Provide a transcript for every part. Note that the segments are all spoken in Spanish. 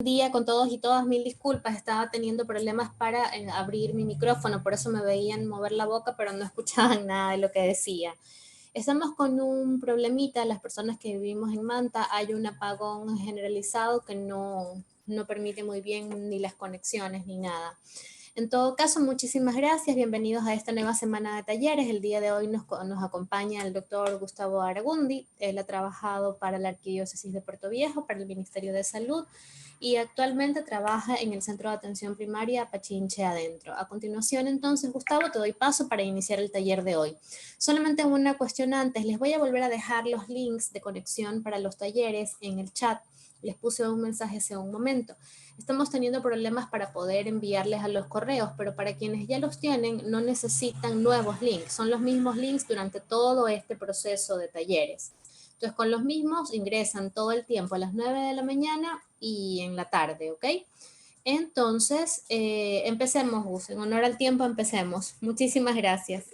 Día con todos y todas, mil disculpas, estaba teniendo problemas para abrir mi micrófono, por eso me veían mover la boca, pero no escuchaban nada de lo que decía. Estamos con un problemita, las personas que vivimos en Manta, hay un apagón generalizado que no permite muy bien ni las conexiones ni nada. En todo caso, muchísimas gracias, bienvenidos a esta nueva semana de talleres. El día de hoy nos acompaña el doctor Gustavo Aragundi. Él ha trabajado para la Arquidiócesis de Puerto Viejo, para el Ministerio de Salud, y actualmente trabaja en el Centro de Atención Primaria Pachinche Adentro. A continuación, entonces, Gustavo, te doy paso para iniciar el taller de hoy. Solamente una cuestión antes, les voy a volver a dejar los links de conexión para los talleres en el chat. Les puse un mensaje hace un momento. Estamos teniendo problemas para poder enviarles a los correos, pero para quienes ya los tienen, no necesitan nuevos links. Son los mismos links durante todo este proceso de talleres. Entonces, con los mismos ingresan todo el tiempo a las 9 de la mañana y en la tarde, ¿ok? Entonces, empecemos, Gus. En honor al tiempo, empecemos. Muchísimas gracias.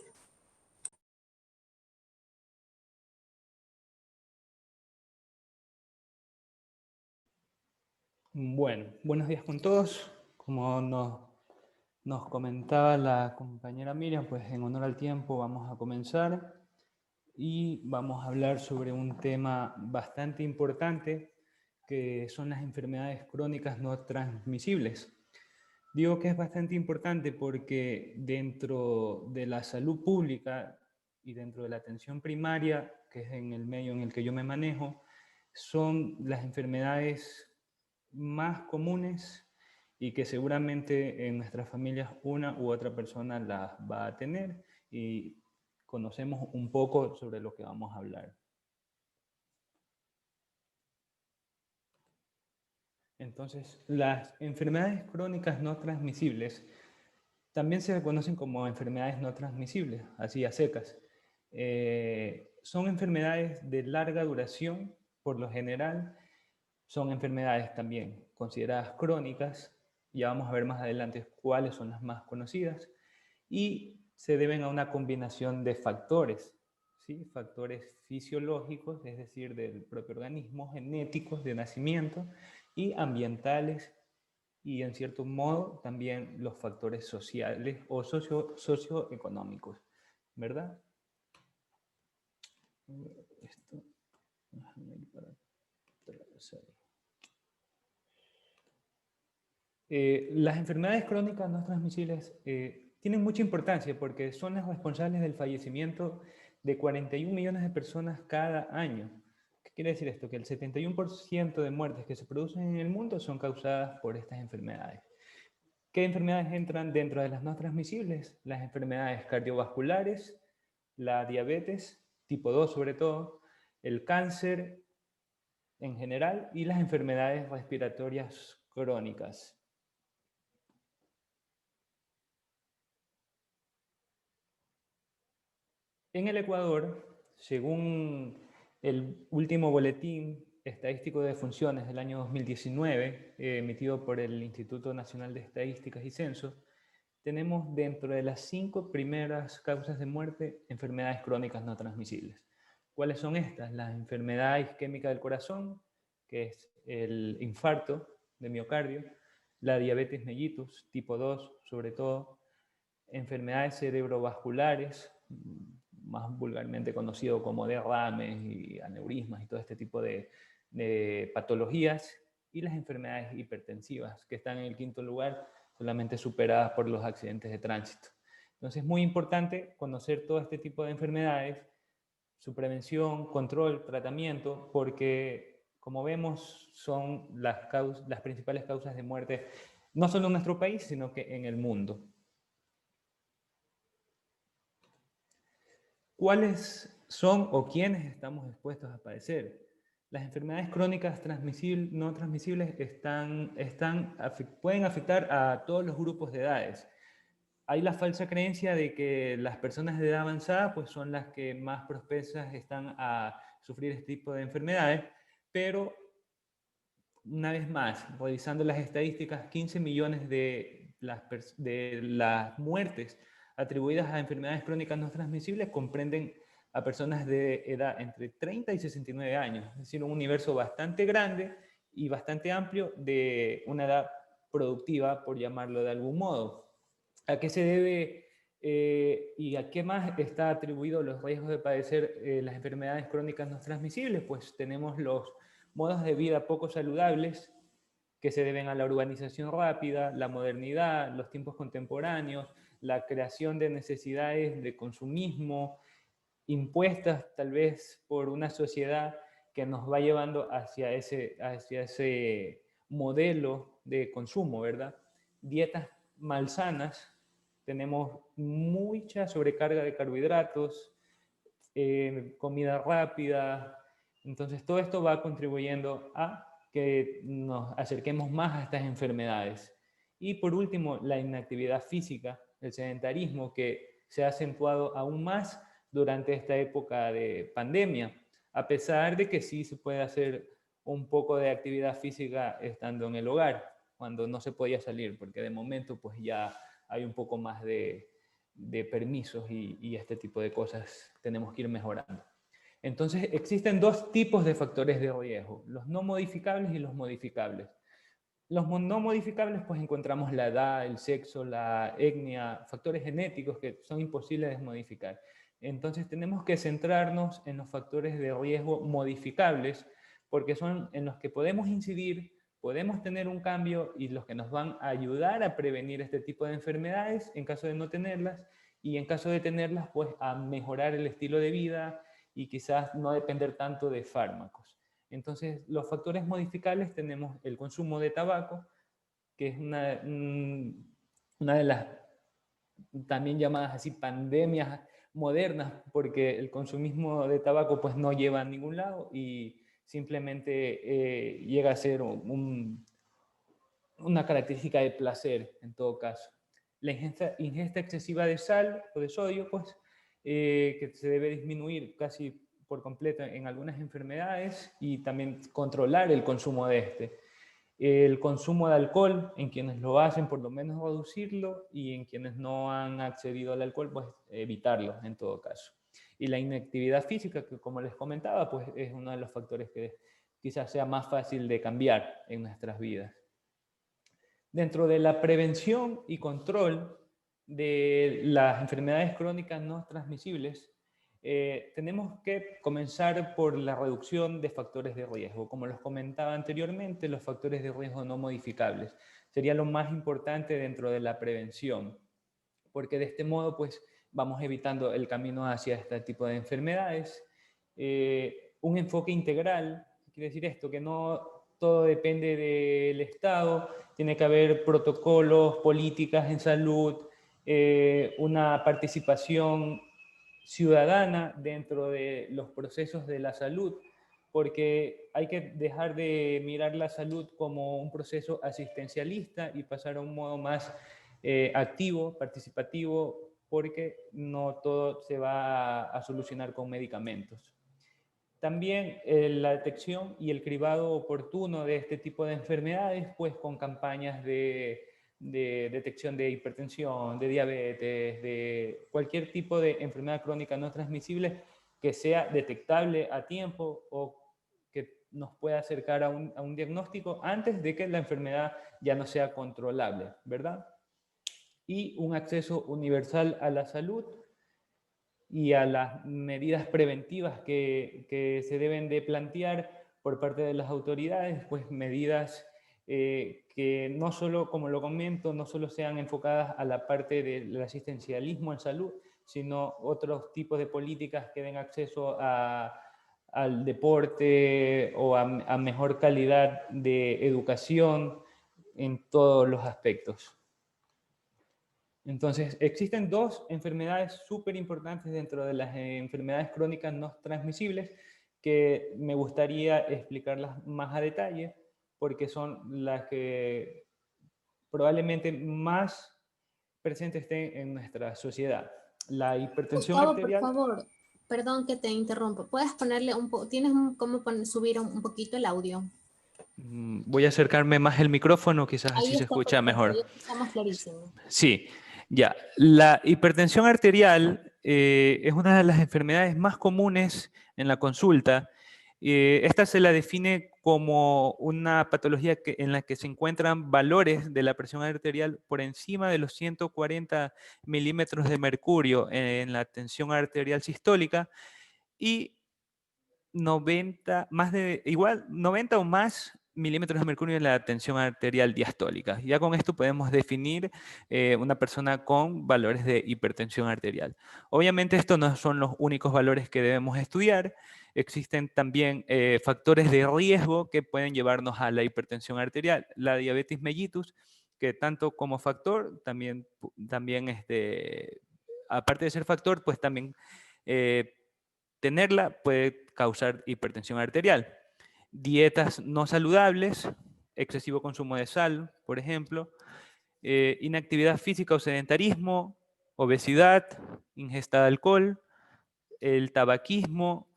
Bueno, buenos días con todos. Como nos comentaba la compañera Miriam, pues en honor al tiempo vamos a comenzar y vamos a hablar sobre un tema bastante importante que son las enfermedades crónicas no transmisibles. Digo que es bastante importante porque dentro de la salud pública y dentro de la atención primaria, que es en el medio en el que yo me manejo, son las enfermedades más comunes y que seguramente en nuestras familias una u otra persona las va a tener y conocemos un poco sobre lo que vamos a hablar. Entonces, las enfermedades crónicas no transmisibles también se conocen como enfermedades no transmisibles, así a secas. Son enfermedades de larga duración, por lo general. Son enfermedades también consideradas crónicas, ya vamos a ver más adelante cuáles son las más conocidas, y se deben a una combinación de factores, ¿sí? Factores fisiológicos, es decir, del propio organismo, genéticos de nacimiento, y ambientales, y en cierto modo también los factores sociales o socioeconómicos, ¿verdad? Esto, déjame ir para atrás ahí. Las enfermedades crónicas no transmisibles tienen mucha importancia porque son las responsables del fallecimiento de 41 millones de personas cada año. ¿Qué quiere decir esto? Que el 71% de muertes que se producen en el mundo son causadas por estas enfermedades. ¿Qué enfermedades entran dentro de las no transmisibles? Las enfermedades cardiovasculares, la diabetes, tipo 2 sobre todo, el cáncer en general y las enfermedades respiratorias crónicas. En el Ecuador, según el último boletín estadístico de defunciones del año 2019, emitido por el Instituto Nacional de Estadísticas y Censos, tenemos dentro de las 5 primeras causas de muerte enfermedades crónicas no transmisibles. ¿Cuáles son estas? La enfermedad isquémica del corazón, que es el infarto de miocardio, la diabetes mellitus tipo 2 sobre todo, enfermedades cerebrovasculares, más vulgarmente conocido como derrames y aneurismas y todo este tipo de patologías, y las enfermedades hipertensivas, que están en el quinto lugar, solamente superadas por los accidentes de tránsito. Entonces es muy importante conocer todo este tipo de enfermedades, su prevención, control, tratamiento, porque como vemos son las principales causas de muerte, no solo en nuestro país, sino que en el mundo. ¿Cuáles son o quiénes estamos expuestos a padecer? Las enfermedades crónicas no transmisibles pueden afectar a todos los grupos de edades. Hay la falsa creencia de que las personas de edad avanzada pues, son las que más propensas están a sufrir este tipo de enfermedades, pero una vez más, revisando las estadísticas, 15 millones de las muertes atribuidas a enfermedades crónicas no transmisibles comprenden a personas de edad entre 30 y 69 años, es decir, un universo bastante grande y bastante amplio de una edad productiva, por llamarlo de algún modo. ¿A qué se debe y a qué más está atribuido los riesgos de padecer las enfermedades crónicas no transmisibles? Pues tenemos los modos de vida poco saludables que se deben a la urbanización rápida, la modernidad, los tiempos contemporáneos, la creación de necesidades de consumismo, impuestas tal vez por una sociedad que nos va llevando hacia ese modelo de consumo, ¿verdad? Dietas malsanas, tenemos mucha sobrecarga de carbohidratos, comida rápida, entonces todo esto va contribuyendo a que nos acerquemos más a estas enfermedades. Y por último, la inactividad física, el sedentarismo, que se ha acentuado aún más durante esta época de pandemia, a pesar de que sí se puede hacer un poco de actividad física estando en el hogar, cuando no se podía salir, porque de momento pues ya hay un poco más de permisos y este tipo de cosas tenemos que ir mejorando. Entonces existen dos tipos de factores de riesgo, los no modificables y los modificables. Los no modificables, pues encontramos la edad, el sexo, la etnia, factores genéticos que son imposibles de modificar. Entonces tenemos que centrarnos en los factores de riesgo modificables, porque son en los que podemos incidir, podemos tener un cambio y los que nos van a ayudar a prevenir este tipo de enfermedades en caso de no tenerlas, y en caso de tenerlas, pues a mejorar el estilo de vida y quizás no depender tanto de fármacos. Entonces, los factores modificables tenemos el consumo de tabaco, que es una de las también llamadas así pandemias modernas, porque el consumismo de tabaco pues no lleva a ningún lado y simplemente llega a ser una característica de placer en todo caso. La ingesta excesiva de sal o de sodio, pues, que se debe disminuir casi por completo en algunas enfermedades y también controlar el consumo de este. El consumo de alcohol, en quienes lo hacen, por lo menos reducirlo, y en quienes no han accedido al alcohol, pues evitarlo en todo caso. Y la inactividad física, que como les comentaba, pues es uno de los factores que quizás sea más fácil de cambiar en nuestras vidas. Dentro de la prevención y control de las enfermedades crónicas no transmisibles, tenemos que comenzar por la reducción de factores de riesgo. Como los comentaba anteriormente, los factores de riesgo no modificables sería lo más importante dentro de la prevención, porque de este modo pues vamos evitando el camino hacia este tipo de enfermedades. Un enfoque integral, quiere decir esto, que no todo depende del Estado, tiene que haber protocolos, políticas en salud, una participación ciudadana dentro de los procesos de la salud, porque hay que dejar de mirar la salud como un proceso asistencialista y pasar a un modo más activo, participativo, porque no todo se va a solucionar con medicamentos. También la detección y el cribado oportuno de este tipo de enfermedades, pues con campañas de detección de hipertensión, de diabetes, de cualquier tipo de enfermedad crónica no transmisible que sea detectable a tiempo o que nos pueda acercar a un diagnóstico antes de que la enfermedad ya no sea controlable, ¿verdad? Y un acceso universal a la salud y a las medidas preventivas que se deben de plantear por parte de las autoridades, pues medidas que no solo, como lo comento, no solo sean enfocadas a la parte del asistencialismo en salud, sino otros tipos de políticas que den acceso al deporte o a mejor calidad de educación en todos los aspectos. Entonces, existen dos enfermedades súper importantes dentro de las enfermedades crónicas no transmisibles que me gustaría explicarlas más a detalle porque son las que probablemente más presentes estén en nuestra sociedad. La hipertensión Gustavo, por arterial. favor, perdón que te interrumpo. ¿Puedes ponerle un poco, tienes cómo subir un poquito el audio? Voy a acercarme más el micrófono, quizás así Ahí se está escucha perfecto, mejor. ahí escuchamos clarísimo. Sí, ya. La hipertensión arterial es una de las enfermedades más comunes en la consulta. Esta se la define como una patología en la que se encuentran valores de la presión arterial por encima de los 140 milímetros de mercurio en la tensión arterial sistólica y 90, igual 90 o más milímetros de mercurio en la tensión arterial diastólica. Ya con esto podemos definir una persona con valores de hipertensión arterial. Obviamente estos no son los únicos valores que debemos estudiar. Existen también factores de riesgo que pueden llevarnos a la hipertensión arterial. La diabetes mellitus, que tanto como factor, también aparte de ser factor, pues también eh, tenerla puede causar hipertensión arterial. Dietas no saludables, excesivo consumo de sal, por ejemplo, inactividad física o sedentarismo, obesidad, ingesta de alcohol, el tabaquismo,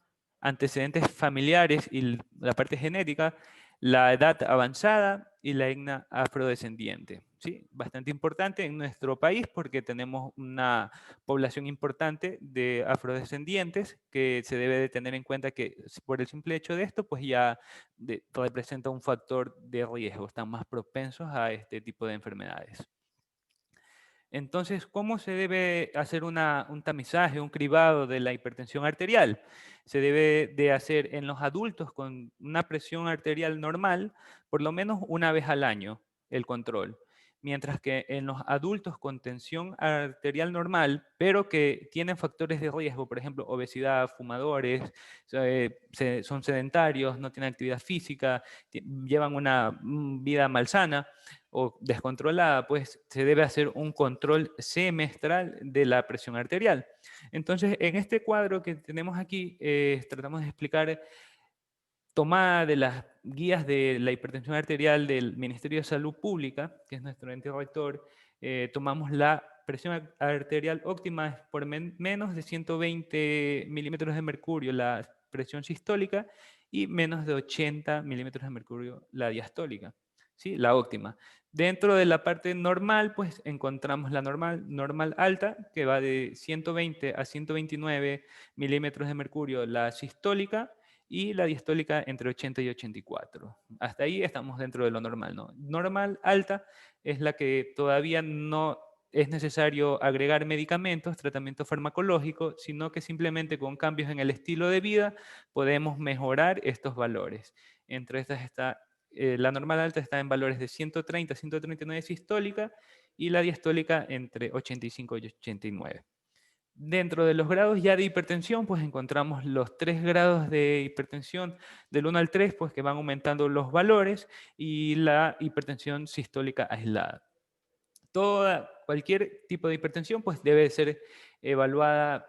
antecedentes familiares y la parte genética, la edad avanzada y la etnia afrodescendiente. ¿Sí? Bastante importante en nuestro país porque tenemos una población importante de afrodescendientes que se debe de tener en cuenta que por el simple hecho de esto, pues ya representa un factor de riesgo, están más propensos a este tipo de enfermedades. Entonces, ¿cómo se debe hacer un tamizaje, un cribado de la hipertensión arterial? Se debe de hacer en los adultos con una presión arterial normal, por lo menos una vez al año, el control. Mientras que en los adultos con tensión arterial normal, pero que tienen factores de riesgo, por ejemplo, obesidad, fumadores, son sedentarios, no tienen actividad física, llevan una vida malsana, o descontrolada, pues se debe hacer un control semestral de la presión arterial. Entonces, en este cuadro que tenemos aquí, tratamos de explicar tomada de las guías de la hipertensión arterial del Ministerio de Salud Pública, que es nuestro ente rector, tomamos la presión arterial óptima por menos de 120 milímetros de mercurio, la presión sistólica, y menos de 80 milímetros de mercurio, la diastólica, ¿sí? La óptima. Dentro de la parte normal, pues encontramos la normal alta, que va de 120 a 129 milímetros de mercurio, la sistólica, y la diastólica entre 80 y 84. Hasta ahí estamos dentro de lo normal, ¿no? Normal alta es la que todavía no es necesario agregar medicamentos, tratamiento farmacológico, sino que simplemente con cambios en el estilo de vida podemos mejorar estos valores. Entre estas está, la normal alta está en valores de 130 a 139 sistólica y la diastólica entre 85 y 89. Dentro de los grados ya de hipertensión, pues encontramos los 3 grados de hipertensión del 1 al 3, pues que van aumentando los valores, y la hipertensión sistólica aislada. Cualquier tipo de hipertensión, pues debe ser evaluada.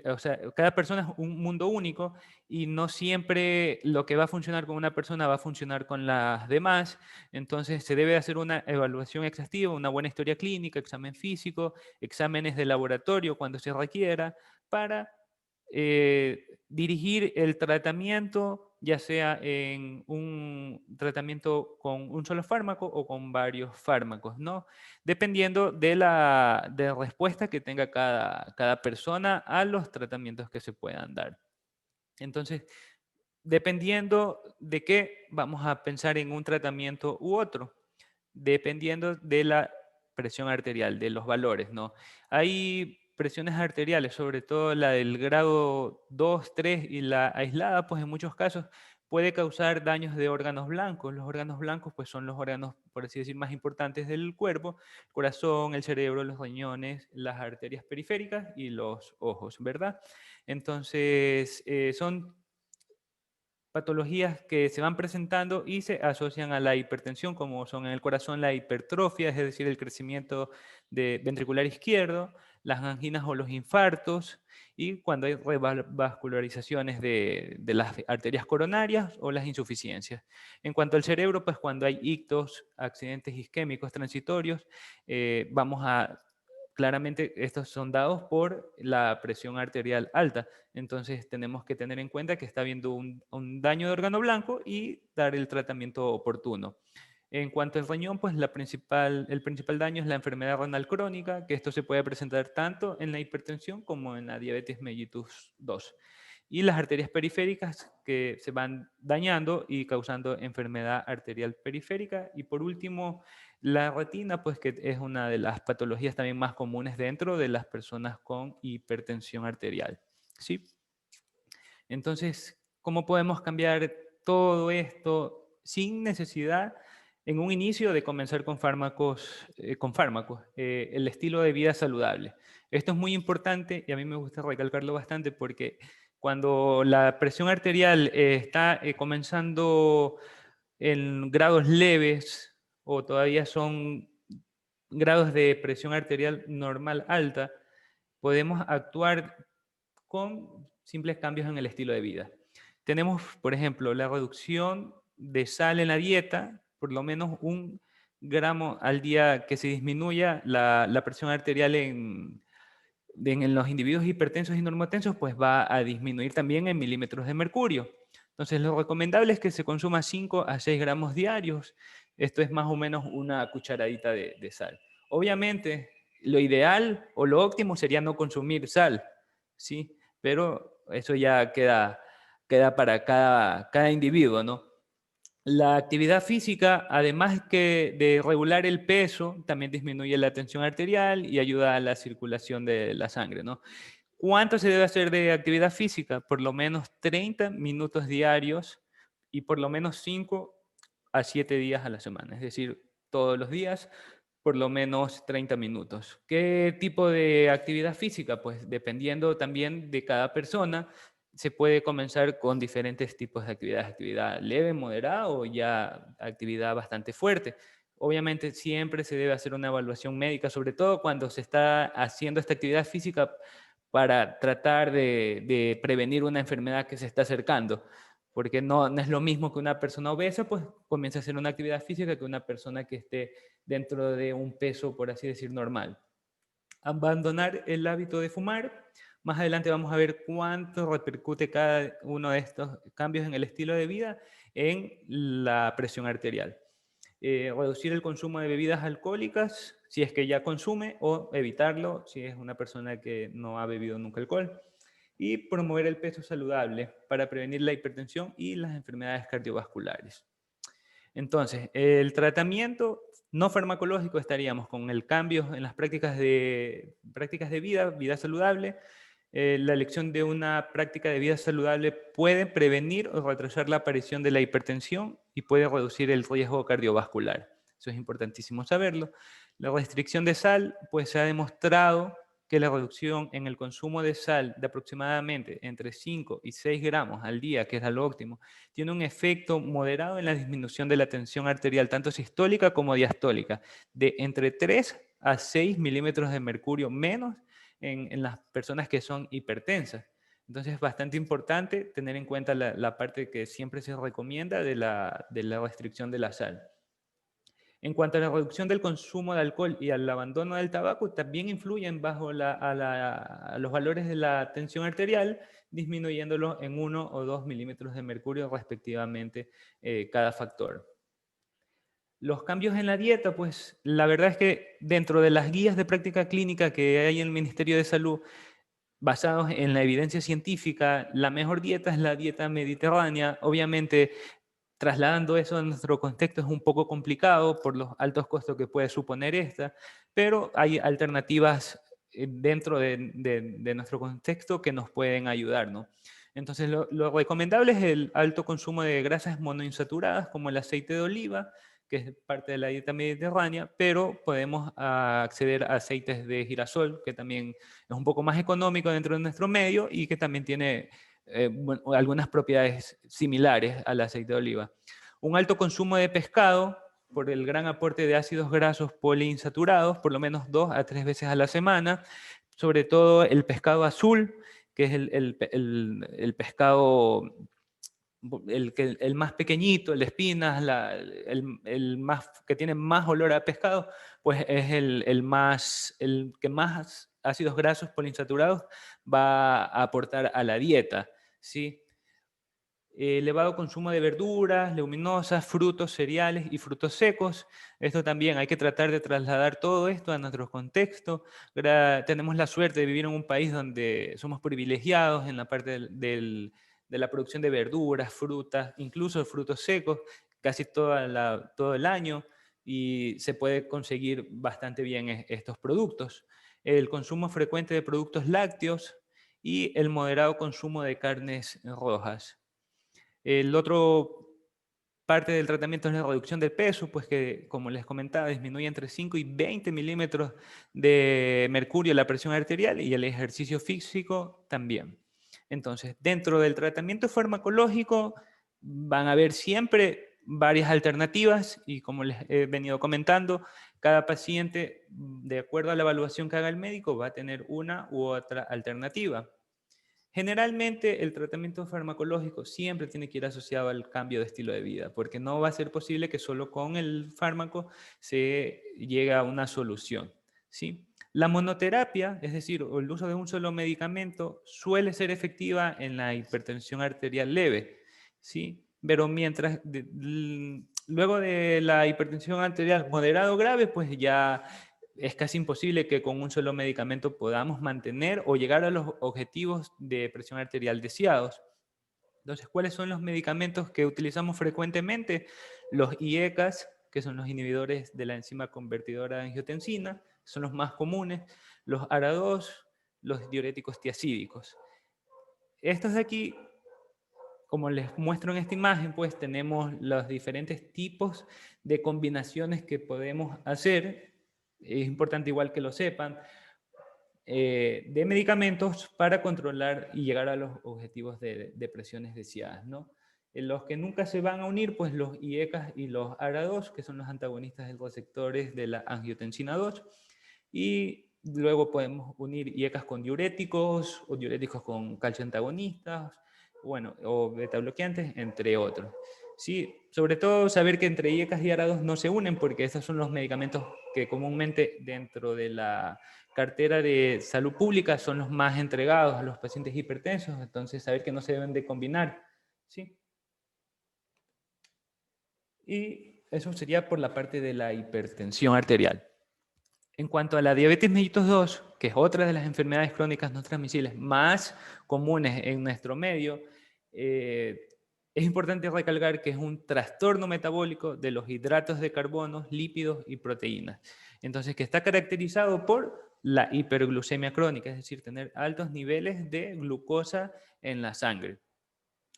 O sea, cada persona es un mundo único y no siempre lo que va a funcionar con una persona va a funcionar con las demás. Entonces se debe hacer una evaluación exhaustiva, una buena historia clínica, examen físico, exámenes de laboratorio cuando se requiera, para dirigir el tratamiento, ya sea en un tratamiento con un solo fármaco o con varios fármacos, ¿no? Dependiendo de la respuesta que tenga cada persona a los tratamientos que se puedan dar. Entonces, dependiendo de qué, vamos a pensar en un tratamiento u otro, dependiendo de la presión arterial, de los valores, ¿no? Hay presiones arteriales, sobre todo la del grado 2, 3 y la aislada, pues en muchos casos puede causar daños de órganos blancos. Los órganos blancos, pues son los órganos, por así decir, más importantes del cuerpo: el corazón, el cerebro, los riñones, las arterias periféricas y los ojos, ¿verdad? Entonces, son patologías que se van presentando y se asocian a la hipertensión, como son en el corazón la hipertrofia, es decir, el crecimiento ventricular izquierdo, las anginas o los infartos, y cuando hay revascularizaciones de las arterias coronarias o las insuficiencias. En cuanto al cerebro, pues cuando hay ictos, accidentes isquémicos transitorios, vamos a claramente estos son dados por la presión arterial alta. Entonces tenemos que tener en cuenta que está habiendo un daño de órgano blanco y dar el tratamiento oportuno. En cuanto al riñón, pues el principal daño es la enfermedad renal crónica, que esto se puede presentar tanto en la hipertensión como en la diabetes mellitus 2. y las arterias periféricas que se van dañando y causando enfermedad arterial periférica. Y por último, la retina, pues que es una de las patologías también más comunes dentro de las personas con hipertensión arterial. ¿Sí? Entonces, ¿cómo podemos cambiar todo esto sin necesidad en un inicio de comenzar con fármacos, el estilo de vida saludable? Esto es muy importante y a mí me gusta recalcarlo bastante porque cuando la presión arterial está comenzando en grados leves o todavía son grados de presión arterial normal alta, podemos actuar con simples cambios en el estilo de vida. Tenemos, por ejemplo, la reducción de sal en la dieta, por lo menos 1 gramo al día que se disminuya la presión arterial en los individuos hipertensos y normotensos, pues va a disminuir también en milímetros de mercurio. Entonces, lo recomendable es que se consuma 5 a 6 gramos diarios. Esto es más o menos una cucharadita de sal. Obviamente, lo ideal o lo óptimo sería no consumir sal, ¿sí? Pero eso ya queda para cada individuo, ¿no? La actividad física, además que de regular el peso, también disminuye la tensión arterial y ayuda a la circulación de la sangre, ¿no? ¿Cuánto se debe hacer de actividad física? Por lo menos 30 minutos diarios y por lo menos 5 a 7 días a la semana, es decir, todos los días por lo menos 30 minutos. ¿Qué tipo de actividad física? Pues dependiendo también de cada persona, se puede comenzar con diferentes tipos de actividades, actividad leve, moderada o ya actividad bastante fuerte. Obviamente siempre se debe hacer una evaluación médica, sobre todo cuando se está haciendo esta actividad física para tratar de prevenir una enfermedad que se está acercando, porque no es lo mismo que una persona obesa pues comience a hacer una actividad física que una persona que esté dentro de un peso, por así decir, normal. Abandonar el hábito de fumar. Más adelante vamos a ver cuánto repercute cada uno de estos cambios en el estilo de vida en la presión arterial. Reducir el consumo de bebidas alcohólicas si es que ya consume o evitarlo si es una persona que no ha bebido nunca alcohol. Y promover el peso saludable para prevenir la hipertensión y las enfermedades cardiovasculares. Entonces, el tratamiento no farmacológico estaríamos con el cambio en las prácticas de vida saludable. La elección de una práctica de vida saludable puede prevenir o retrasar la aparición de la hipertensión y puede reducir el riesgo cardiovascular. Eso es importantísimo saberlo. La restricción de sal, pues se ha demostrado que la reducción en el consumo de sal de aproximadamente entre 5 y 6 gramos al día, que es lo óptimo, tiene un efecto moderado en la disminución de la tensión arterial, tanto sistólica como diastólica, de entre 3 a 6 milímetros de mercurio menos en las personas que son hipertensas. Entonces es bastante importante tener en cuenta la parte que siempre se recomienda de la restricción de la sal. En cuanto a la reducción del consumo de alcohol y al abandono del tabaco, también influyen bajo a los valores de la tensión arterial, disminuyéndolo en 1 o 2 milímetros de mercurio respectivamente cada factor. Los cambios en la dieta, pues la verdad es que dentro de las guías de práctica clínica que hay en el Ministerio de Salud, basados en la evidencia científica, la mejor dieta es la dieta mediterránea. Obviamente, trasladando eso a nuestro contexto es un poco complicado por los altos costos que puede suponer esta, pero hay alternativas dentro de nuestro contexto que nos pueden ayudar, ¿no? Entonces, lo recomendable es el alto consumo de grasas monoinsaturadas, como el aceite de oliva, que es parte de la dieta mediterránea, pero podemos acceder a aceites de girasol, que también es un poco más económico dentro de nuestro medio y que también tiene bueno, algunas propiedades similares al aceite de oliva. Un alto consumo de pescado por el gran aporte de ácidos grasos poliinsaturados, por lo menos 2 a 3 veces a la semana, sobre todo el pescado azul, que es el pescado el más pequeñito, el de espinas, el más, que tiene más olor a pescado, pues es el que más ácidos grasos poliinsaturados va a aportar a la dieta, ¿sí? elevado consumo de verduras, leguminosas, frutos, cereales y frutos secos. Esto también hay que tratar de trasladar todo esto a nuestro contexto. Tenemos la suerte de vivir en un país donde somos privilegiados en la parte de la producción de verduras, frutas, incluso frutos secos, casi todo el año, y se puede conseguir bastante bien estos productos. El consumo frecuente de productos lácteos y el moderado consumo de carnes rojas. El otro parte del tratamiento es la reducción del peso, pues que, como les comentaba, disminuye entre 5 y 20 milímetros de mercurio la presión arterial y el ejercicio físico también. Entonces, dentro del tratamiento farmacológico van a haber siempre varias alternativas y como les he venido comentando, cada paciente, de acuerdo a la evaluación que haga el médico, va a tener una u otra alternativa. Generalmente el tratamiento farmacológico siempre tiene que ir asociado al cambio de estilo de vida, porque no va a ser posible que solo con el fármaco se llegue a una solución, ¿sí? La monoterapia, es decir, el uso de un solo medicamento, suele ser efectiva en la hipertensión arterial leve, ¿sí? Pero luego de la hipertensión arterial moderado o grave, pues ya es casi imposible que con un solo medicamento podamos mantener o llegar a los objetivos de presión arterial deseados. Entonces, ¿cuáles son los medicamentos que utilizamos frecuentemente? Los IECAS, que son los inhibidores de la enzima convertidora de angiotensina, son los más comunes, los ARA2, los diuréticos tiazídicos. Estos de aquí, como les muestro en esta imagen, pues tenemos los diferentes tipos de combinaciones que podemos hacer. Es importante igual que lo sepan, de medicamentos para controlar y llegar a los objetivos de presiones deseadas, ¿no? En los que nunca se van a unir, pues los IECAS y los ARA2, que son los antagonistas de los receptores de la angiotensina 2, y luego podemos unir IECAS con diuréticos o diuréticos con calcio antagonistas, bueno, o beta bloqueantes, entre otros. Sí, sobre todo saber que entre IECAS y ARA2 no se unen porque esos son los medicamentos que comúnmente dentro de la cartera de salud pública son los más entregados a los pacientes hipertensos, entonces saber que no se deben de combinar, ¿sí? Y eso sería por la parte de la hipertensión arterial. En cuanto a la diabetes mellitus 2, que es otra de las enfermedades crónicas no transmisibles más comunes en nuestro medio, es importante recalcar que es un trastorno metabólico de los hidratos de carbono, lípidos y proteínas. Entonces, que está caracterizado por la hiperglucemia crónica, es decir, tener altos niveles de glucosa en la sangre.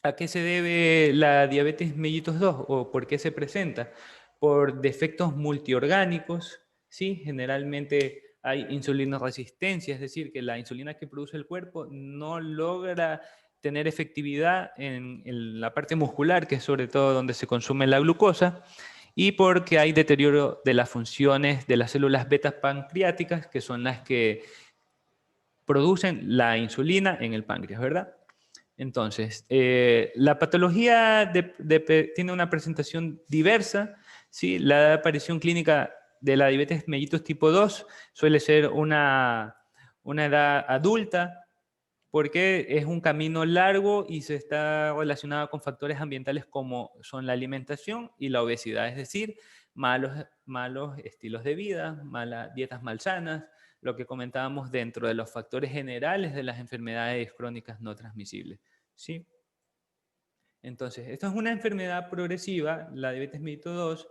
¿A qué se debe la diabetes mellitus 2 o por qué se presenta? Por defectos multiorgánicos, ¿sí? Generalmente hay insulinoresistencia, es decir, que la insulina que produce el cuerpo no logra tener efectividad en la parte muscular, que es sobre todo donde se consume la glucosa, y porque hay deterioro de las funciones de las células beta pancreáticas, que son las que producen la insulina en el páncreas, ¿verdad? Entonces, la patología tiene una presentación diversa, ¿sí? La aparición clínica de la diabetes mellitus tipo 2 suele ser una edad adulta, porque es un camino largo y se está relacionado con factores ambientales como son la alimentación y la obesidad, es decir, malos estilos de vida, malas dietas malsanas, lo que comentábamos dentro de los factores generales de las enfermedades crónicas no transmisibles, ¿sí? Entonces, esto es una enfermedad progresiva, la diabetes mellitus 2.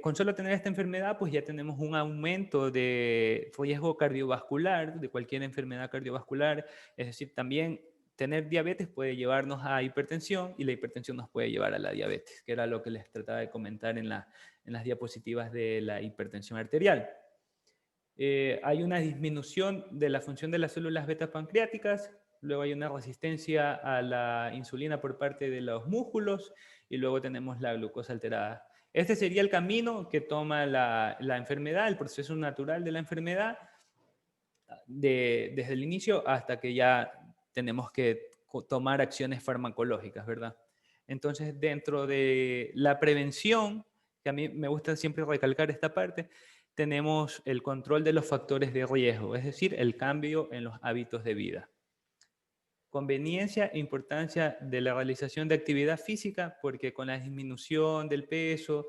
Con solo tener esta enfermedad, pues ya tenemos un aumento de riesgo cardiovascular, de cualquier enfermedad cardiovascular. Es decir, también tener diabetes puede llevarnos a hipertensión y la hipertensión nos puede llevar a la diabetes, que era lo que les trataba de comentar en las diapositivas de la hipertensión arterial. Hay una disminución de la función de las células beta pancreáticas, luego hay una resistencia a la insulina por parte de los músculos y luego tenemos la glucosa alterada. Este sería el camino que toma la enfermedad, el proceso natural de la enfermedad, desde el inicio hasta que ya tenemos que tomar acciones farmacológicas, ¿verdad? Entonces, dentro de la prevención, que a mí me gusta siempre recalcar esta parte, tenemos el control de los factores de riesgo, es decir, el cambio en los hábitos de vida. conveniencia e importancia de la realización de actividad física, porque con la disminución del peso,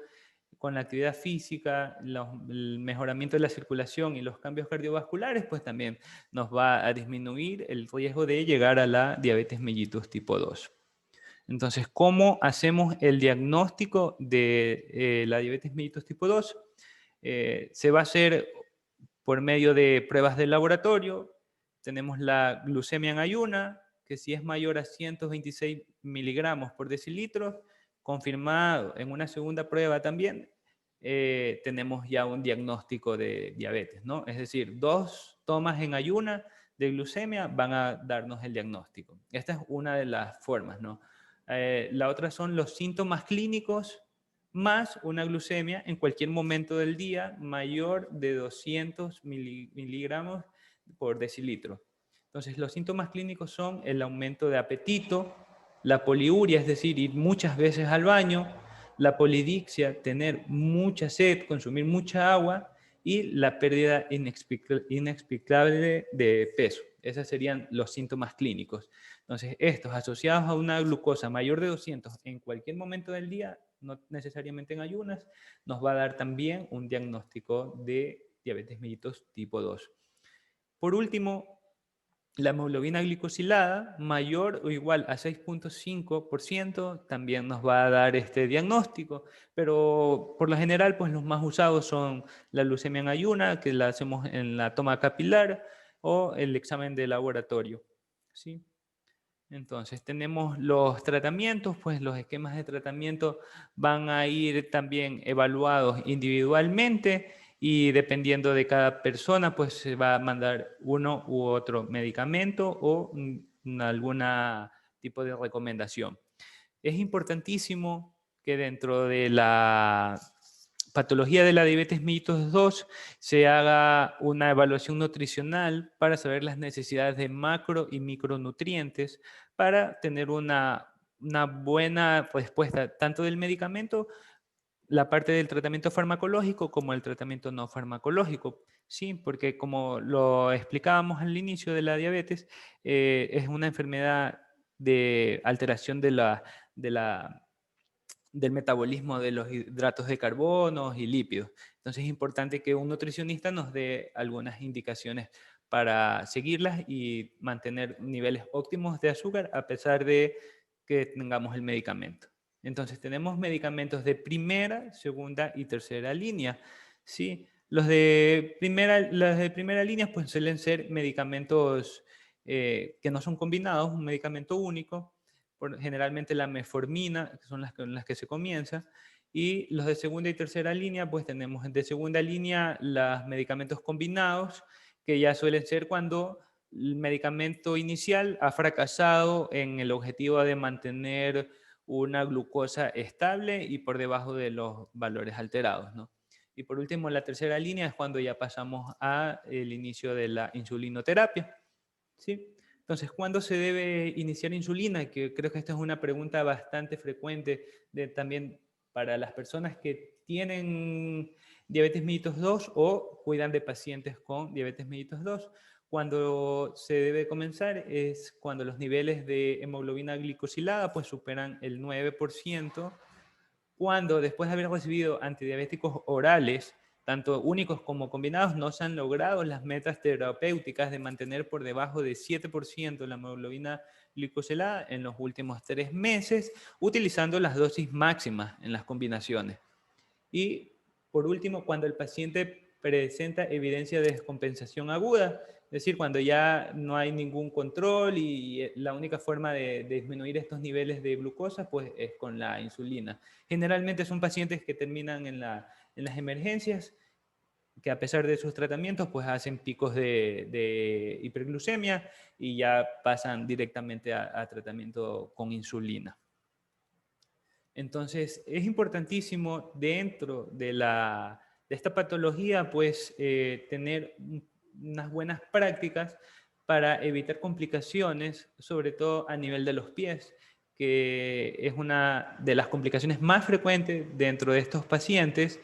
con la actividad física, el mejoramiento de la circulación y los cambios cardiovasculares, pues también nos va a disminuir el riesgo de llegar a la diabetes mellitus tipo 2. Entonces, ¿cómo hacemos el diagnóstico de la diabetes mellitus tipo 2? Se va a hacer por medio de pruebas de laboratorio. Tenemos la glucemia en ayuna, que si es mayor a 126 miligramos por decilitro, confirmado en una segunda prueba también, tenemos ya un diagnóstico de diabetes, ¿no? Es decir, 2 tomas en ayuna de glucemia van a darnos el diagnóstico. Esta es una de las formas, ¿no? La otra son los síntomas clínicos más una glucemia en cualquier momento del día mayor de 200 miligramos por decilitro. Entonces, los síntomas clínicos son el aumento de apetito, la poliuria, es decir, ir muchas veces al baño, la polidicsia, tener mucha sed, consumir mucha agua, y la pérdida inexplicable de peso. Esos serían los síntomas clínicos. Entonces, estos asociados a una glucosa mayor de 200 en cualquier momento del día, no necesariamente en ayunas, nos va a dar también un diagnóstico de diabetes mellitus tipo 2. Por último, la hemoglobina glicosilada mayor o igual a 6.5% también nos va a dar este diagnóstico, pero por lo general pues los más usados son la glucemia en ayuna, que la hacemos en la toma capilar, o el examen de laboratorio, ¿sí? Entonces tenemos los tratamientos, pues los esquemas de tratamiento van a ir también evaluados individualmente y dependiendo de cada persona, pues se va a mandar uno u otro medicamento o algún tipo de recomendación. Es importantísimo que dentro de la patología de la diabetes mellitus 2 se haga una evaluación nutricional para saber las necesidades de macro y micronutrientes para tener una buena respuesta tanto del medicamento, la parte del tratamiento farmacológico como el tratamiento no farmacológico. Sí, porque como lo explicábamos al inicio de la diabetes, es una enfermedad de alteración de del metabolismo de los hidratos de carbono y lípidos. Entonces es importante que un nutricionista nos dé algunas indicaciones para seguirlas y mantener niveles óptimos de azúcar a pesar de que tengamos el medicamento. Entonces tenemos medicamentos de primera, segunda y tercera línea. ¿Sí? Los de primera línea pues suelen ser medicamentos que no son combinados, un medicamento único, generalmente la metformina, que son con las que se comienza, y los de segunda y tercera línea, pues tenemos de segunda línea los medicamentos combinados, que ya suelen ser cuando el medicamento inicial ha fracasado en el objetivo de mantener una glucosa estable y por debajo de los valores alterados, ¿no? Y por último, la tercera línea es cuando ya pasamos al inicio de la insulinoterapia, ¿sí? Entonces, ¿cuándo se debe iniciar insulina? Que creo que esta es una pregunta bastante frecuente también para las personas que tienen diabetes mellitus 2 o cuidan de pacientes con diabetes mellitus 2. Cuando se debe comenzar es cuando los niveles de hemoglobina glicosilada pues superan el 9%, cuando después de haber recibido antidiabéticos orales, tanto únicos como combinados, no se han logrado las metas terapéuticas de mantener por debajo de 7% la hemoglobina glicosilada en los últimos 3 meses, utilizando las dosis máximas en las combinaciones. Y por último, cuando el paciente presenta evidencia de descompensación aguda, es decir, cuando ya no hay ningún control y la única forma de disminuir estos niveles de glucosa pues, es con la insulina. Generalmente son pacientes que terminan en las emergencias, que a pesar de sus tratamientos pues hacen picos de hiperglucemia y ya pasan directamente a tratamiento con insulina. Entonces, es importantísimo dentro de esta patología, pues, tener unas buenas prácticas para evitar complicaciones, sobre todo a nivel de los pies, que es una de las complicaciones más frecuentes dentro de estos pacientes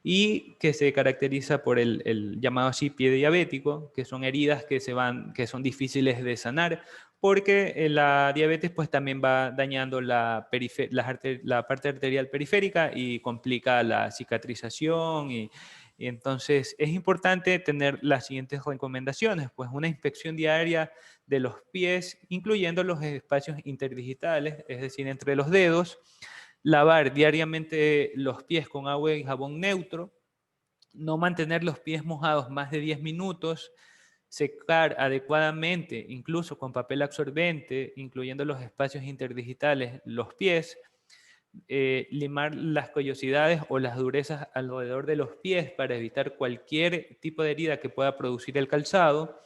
y que se caracteriza por el llamado así pie diabético, que son heridas que son difíciles de sanar porque la diabetes pues también va dañando la parte arterial periférica y complica la cicatrización y entonces es importante tener las siguientes recomendaciones, pues una inspección diaria de los pies, incluyendo los espacios interdigitales, es decir, entre los dedos, lavar diariamente los pies con agua y jabón neutro, no mantener los pies mojados más de 10 minutos, secar adecuadamente, incluso con papel absorbente, incluyendo los espacios interdigitales, los pies, limar las callosidades o las durezas alrededor de los pies para evitar cualquier tipo de herida que pueda producir el calzado,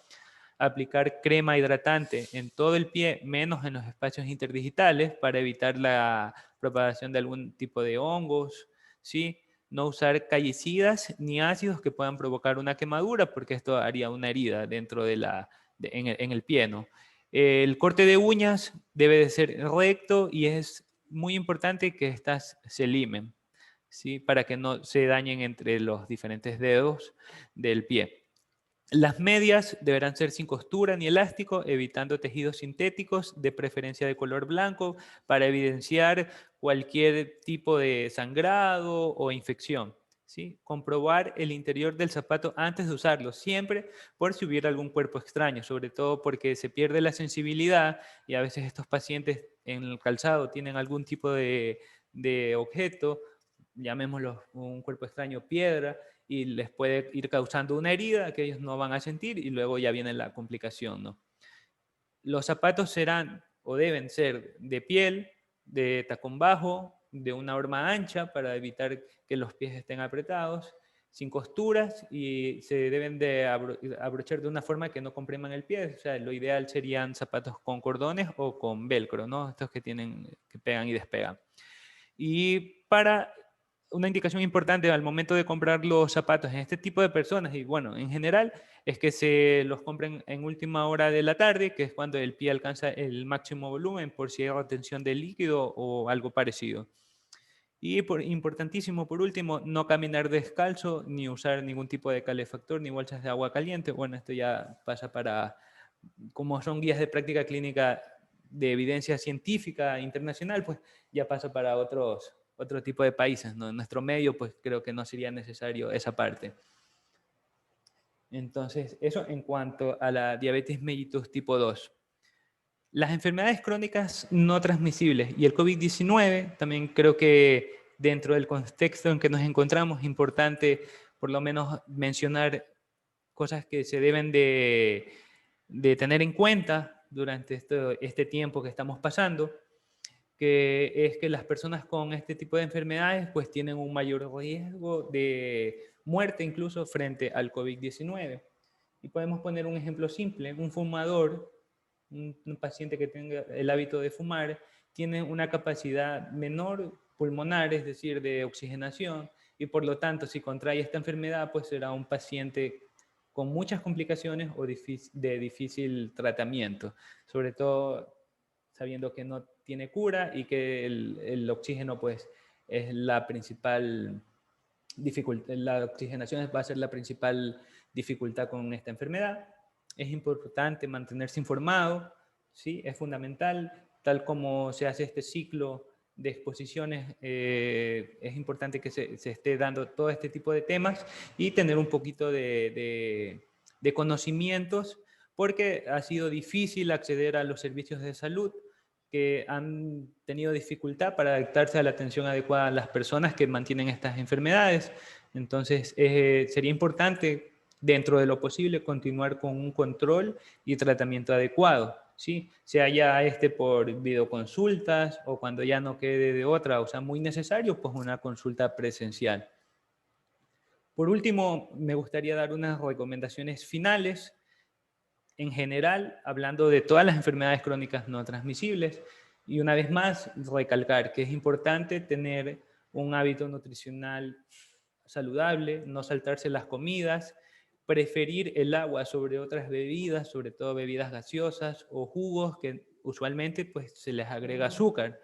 aplicar crema hidratante en todo el pie, menos en los espacios interdigitales, para evitar la propagación de algún tipo de hongos, ¿sí? No usar callicidas ni ácidos que puedan provocar una quemadura, porque esto haría una herida dentro en el pie, ¿no? El corte de uñas debe de ser recto y es muy importante que estas se limen, ¿sí? Para que no se dañen entre los diferentes dedos del pie. Las medias deberán ser sin costura ni elástico, evitando tejidos sintéticos, de preferencia de color blanco, para evidenciar cualquier tipo de sangrado o infección, ¿sí? Comprobar el interior del zapato antes de usarlo, siempre por si hubiera algún cuerpo extraño, sobre todo porque se pierde la sensibilidad y a veces estos pacientes en el calzado tienen algún tipo de objeto, llamémoslo un cuerpo extraño, piedra, y les puede ir causando una herida que ellos no van a sentir y luego ya viene la complicación, ¿no? Los zapatos serán o deben ser de piel, de tacón bajo, de una horma ancha para evitar que los pies estén apretados, sin costuras y se deben de abrochar de una forma que no compriman el pie. O sea, lo ideal serían zapatos con cordones o con velcro, ¿no? Estos que pegan y despegan. Y para una indicación importante al momento de comprar los zapatos en este tipo de personas, y bueno, en general, es que se los compren en última hora de la tarde, que es cuando el pie alcanza el máximo volumen, por si hay retención de líquido o algo parecido. Y importantísimo, por último, no caminar descalzo, ni usar ningún tipo de calefactor, ni bolsas de agua caliente. Bueno, esto ya pasa para, como son guías de práctica clínica de evidencia científica internacional, pues ya pasa para otro tipo de países, ¿no? En nuestro medio, pues creo que no sería necesario esa parte. Entonces, eso en cuanto a la diabetes mellitus tipo 2. Las enfermedades crónicas no transmisibles y el COVID-19, también creo que dentro del contexto en que nos encontramos es importante por lo menos mencionar cosas que se deben de tener en cuenta durante este tiempo que estamos pasando, que es que las personas con este tipo de enfermedades pues tienen un mayor riesgo de muerte incluso frente al COVID-19. Y podemos poner un ejemplo simple, un fumador, un paciente que tenga el hábito de fumar, tiene una capacidad menor pulmonar, es decir, de oxigenación, y por lo tanto, si contrae esta enfermedad, pues será un paciente con muchas complicaciones o de difícil tratamiento, sobre todo sabiendo que no tiene cura y que el oxígeno pues es la principal dificultad, la oxigenación va a ser la principal dificultad con esta enfermedad. Es importante mantenerse informado, ¿sí? Es fundamental, tal como se hace este ciclo de exposiciones, es importante que se esté dando todo este tipo de temas y tener un poquito de conocimientos, porque ha sido difícil acceder a los servicios de salud, que han tenido dificultad para adaptarse a la atención adecuada a las personas que mantienen estas enfermedades. Entonces, sería importante, dentro de lo posible, continuar con un control y tratamiento adecuado, ¿sí? Sea ya por videoconsultas o cuando ya no quede de otra, o sea, muy necesario, pues una consulta presencial. Por último, me gustaría dar unas recomendaciones finales en general, hablando de todas las enfermedades crónicas no transmisibles. Y una vez más, recalcar que es importante tener un hábito nutricional saludable, no saltarse las comidas, preferir el agua sobre otras bebidas, sobre todo bebidas gaseosas o jugos que usualmente pues, se les agrega azúcar,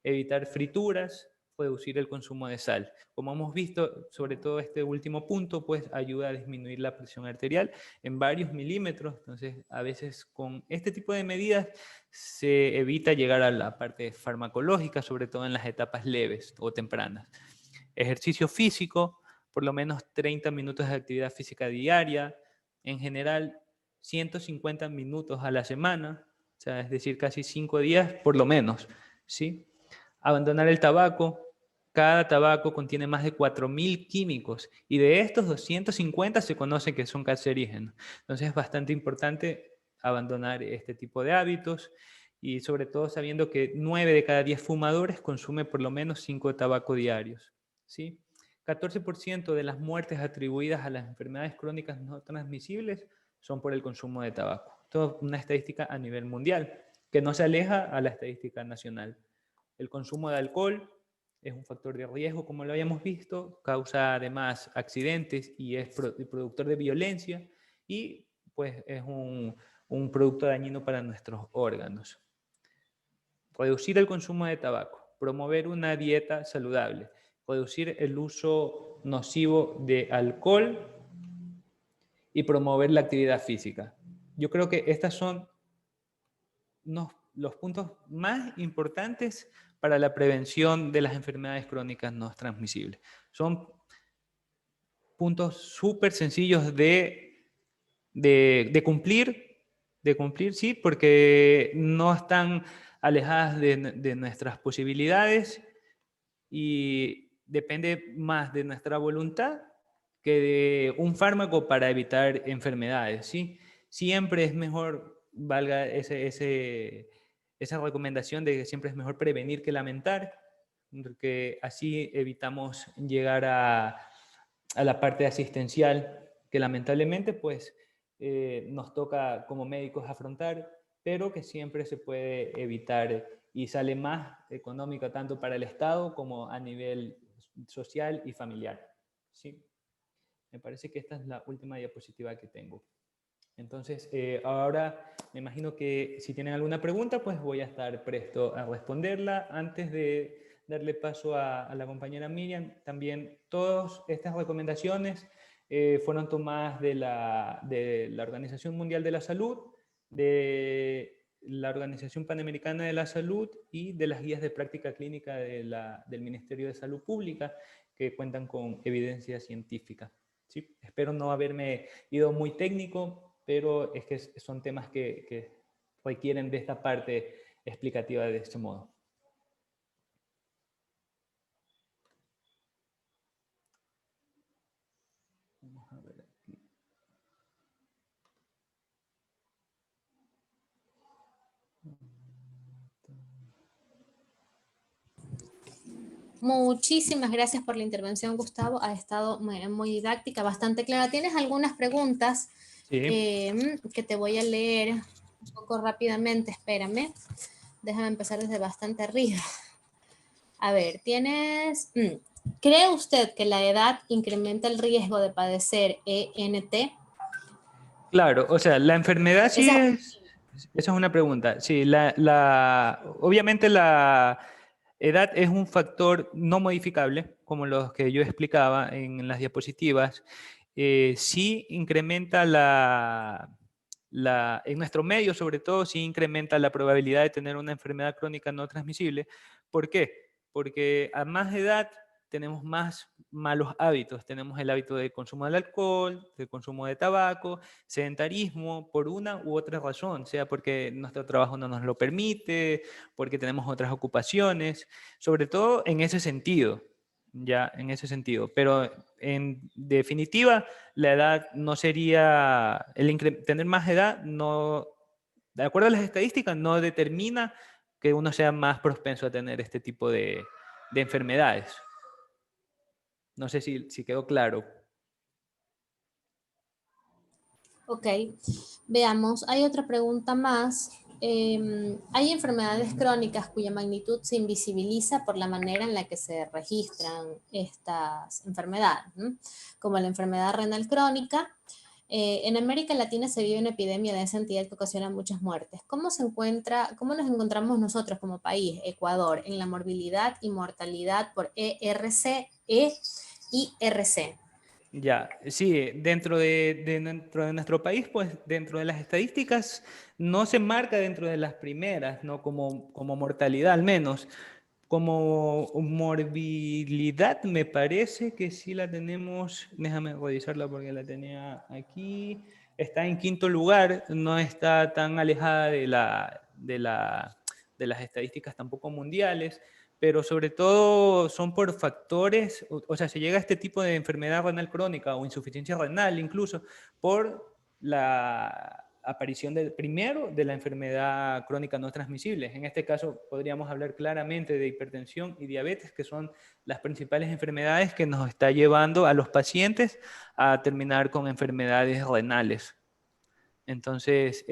evitar frituras, reducir el consumo de sal. Como hemos visto, sobre todo este último punto, pues ayuda a disminuir la presión arterial en varios milímetros. Entonces, a veces con este tipo de medidas se evita llegar a la parte farmacológica, sobre todo en las etapas leves o tempranas. Ejercicio físico, por lo menos 30 minutos de actividad física diaria, en general 150 minutos a la semana, o sea, es decir, casi 5 días por lo menos, ¿sí? Abandonar el tabaco. Cada tabaco contiene más de 4.000 químicos y de estos 250 se conoce que son cancerígenos. Entonces es bastante importante abandonar este tipo de hábitos y sobre todo sabiendo que 9 de cada 10 fumadores consumen por lo menos 5 de tabaco diarios, ¿sí? 14% de las muertes atribuidas a las enfermedades crónicas no transmisibles son por el consumo de tabaco. Esto es una estadística a nivel mundial que no se aleja a la estadística nacional. El consumo de alcohol es un factor de riesgo, como lo habíamos visto, causa además accidentes y es productor de violencia y pues es un producto dañino para nuestros órganos. Reducir el consumo de tabaco, promover una dieta saludable, reducir el uso nocivo de alcohol y promover la actividad física. Yo creo que estos son los puntos más importantes para la prevención de las enfermedades crónicas no transmisibles. Son puntos súper sencillos de cumplir, sí, porque no están alejadas de nuestras posibilidades y depende más de nuestra voluntad que de un fármaco para evitar enfermedades, ¿sí? Siempre es mejor, valga esa recomendación de que siempre es mejor prevenir que lamentar, porque así evitamos llegar a la parte asistencial que lamentablemente pues nos toca como médicos afrontar, pero que siempre se puede evitar y sale más económica tanto para el Estado como a nivel social y familiar. ¿Sí? Me parece que esta es la última diapositiva que tengo. Entonces, ahora me imagino que si tienen alguna pregunta, pues voy a estar presto a responderla. Antes de darle paso a la compañera Miriam, también todas estas recomendaciones fueron tomadas de la Organización Mundial de la Salud, de la Organización Panamericana de la Salud y de las guías de práctica clínica del Ministerio de Salud Pública, que cuentan con evidencia científica. ¿Sí? Espero no haberme ido muy técnico, pero es que son temas que requieren de esta parte explicativa de este modo. Vamos a ver aquí. Muchísimas gracias por la intervención, Gustavo. Ha estado muy didáctica, bastante clara. ¿Tienes algunas preguntas Sí. Que te voy a leer un poco rápidamente? Espérame. Déjame empezar desde bastante arriba. A ver, ¿cree usted que la edad incrementa el riesgo de padecer ENT? Claro, o sea, la enfermedad sí Esa es... Esa es una pregunta. Sí, obviamente la edad es un factor no modificable, como los que yo explicaba en las diapositivas. Sí incrementa en nuestro medio, sobre todo, sí incrementa la probabilidad de tener una enfermedad crónica no transmisible. ¿Por qué? Porque a más edad tenemos más malos hábitos. Tenemos el hábito de consumo del alcohol, de consumo de tabaco, sedentarismo, por una u otra razón, sea porque nuestro trabajo no nos lo permite, porque tenemos otras ocupaciones, sobre todo en ese sentido, ya en ese sentido. Pero en definitiva, la edad no sería, tener más edad no, de acuerdo a las estadísticas, no determina que uno sea más propenso a tener este tipo de enfermedades. No sé si quedó claro. Ok, veamos, hay otra pregunta más. ¿Hay enfermedades crónicas cuya magnitud se invisibiliza por la manera en la que se registran estas enfermedades, ¿no? Como la enfermedad renal crónica, En América Latina se vive una epidemia de esa entidad que ocasiona muchas muertes. Cómo nos encontramos nosotros como país, Ecuador, en la morbilidad y mortalidad por ERC, y RC? Ya, sí, dentro de nuestro país, pues dentro de las estadísticas no se marca dentro de las primeras, ¿no? Como mortalidad al menos. Como morbilidad me parece que sí la tenemos, déjame revisarla porque la tenía aquí, está en quinto lugar, no está tan alejada de las estadísticas tampoco mundiales, pero sobre todo son por factores, o sea, se llega a este tipo de enfermedad renal crónica o insuficiencia renal incluso por la aparición primero de la enfermedad crónica no transmisible. En este caso podríamos hablar claramente de hipertensión y diabetes, que son las principales enfermedades que nos está llevando a los pacientes a terminar con enfermedades renales. Entonces,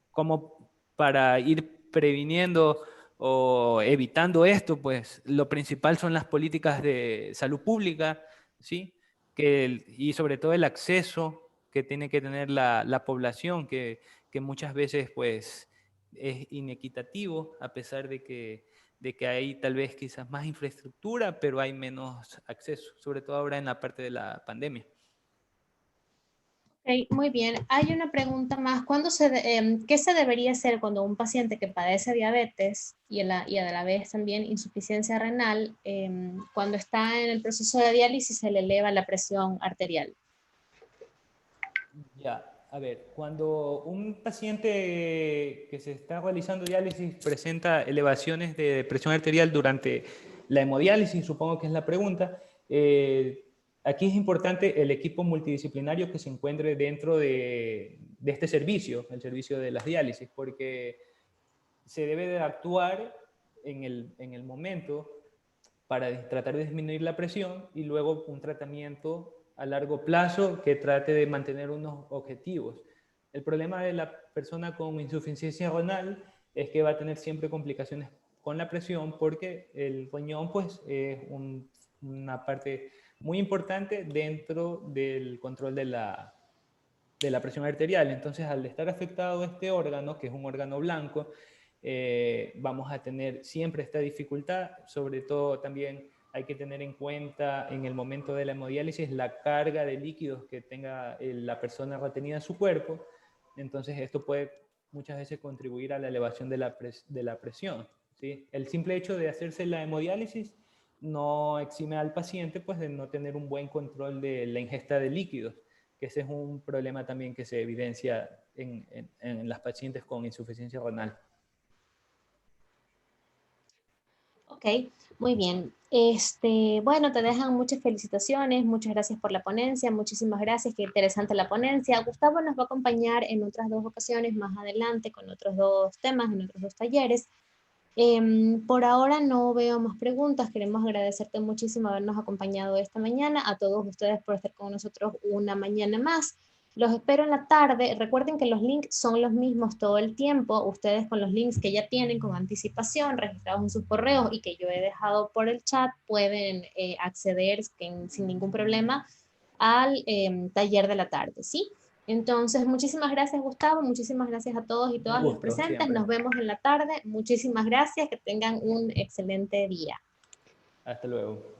como para ir previniendo o evitando esto, pues lo principal son las políticas de salud pública, ¿sí? Y sobre todo el acceso que tiene que tener la población, que muchas veces pues es inequitativo, a pesar de que hay tal vez quizás más infraestructura, pero hay menos acceso, sobre todo ahora en la parte de la pandemia. Ok, muy bien. Hay una pregunta más. ¿Qué se debería hacer cuando un paciente que padece diabetes y a la vez también insuficiencia renal, cuando está en el proceso de diálisis se le eleva la presión arterial? Ya, a ver, cuando un paciente que se está realizando diálisis presenta elevaciones de presión arterial durante la hemodiálisis, supongo que es la pregunta, aquí es importante el equipo multidisciplinario que se encuentre dentro de este servicio, el servicio de las diálisis, porque se debe de actuar en el momento para tratar de disminuir la presión y luego un tratamiento a largo plazo que trate de mantener unos objetivos. El problema de la persona con insuficiencia renal es que va a tener siempre complicaciones con la presión porque el riñón pues, es una parte muy importante dentro del control de la presión arterial. Entonces, al estar afectado este órgano, que es un órgano blanco, vamos a tener siempre esta dificultad. Sobre todo también hay que tener en cuenta en el momento de la hemodiálisis la carga de líquidos que tenga la persona retenida en su cuerpo. Entonces esto puede muchas veces contribuir a la elevación de la presión, ¿sí? El simple hecho de hacerse la hemodiálisis no exime al paciente pues, de no tener un buen control de la ingesta de líquidos, que ese es un problema también que se evidencia en las pacientes con insuficiencia renal. Ok, muy bien. Bueno, te dejan muchas felicitaciones, muchas gracias por la ponencia, muchísimas gracias, qué interesante la ponencia. Gustavo nos va a acompañar en otras dos ocasiones más adelante con otros dos temas, en otros dos talleres. Por ahora no veo más preguntas. Queremos agradecerte muchísimo habernos acompañado esta mañana, a todos ustedes por estar con nosotros una mañana más. Los espero en la tarde. Recuerden que los links son los mismos todo el tiempo. Ustedes con los links que ya tienen con anticipación registrados en sus correos y que yo he dejado por el chat pueden acceder sin ningún problema al taller de la tarde, ¿sí? Entonces, muchísimas gracias, Gustavo. Muchísimas gracias a todos y Un todas los gusto, presentes. siempre. Nos vemos en la tarde. Muchísimas gracias. Que tengan un excelente día. Hasta luego.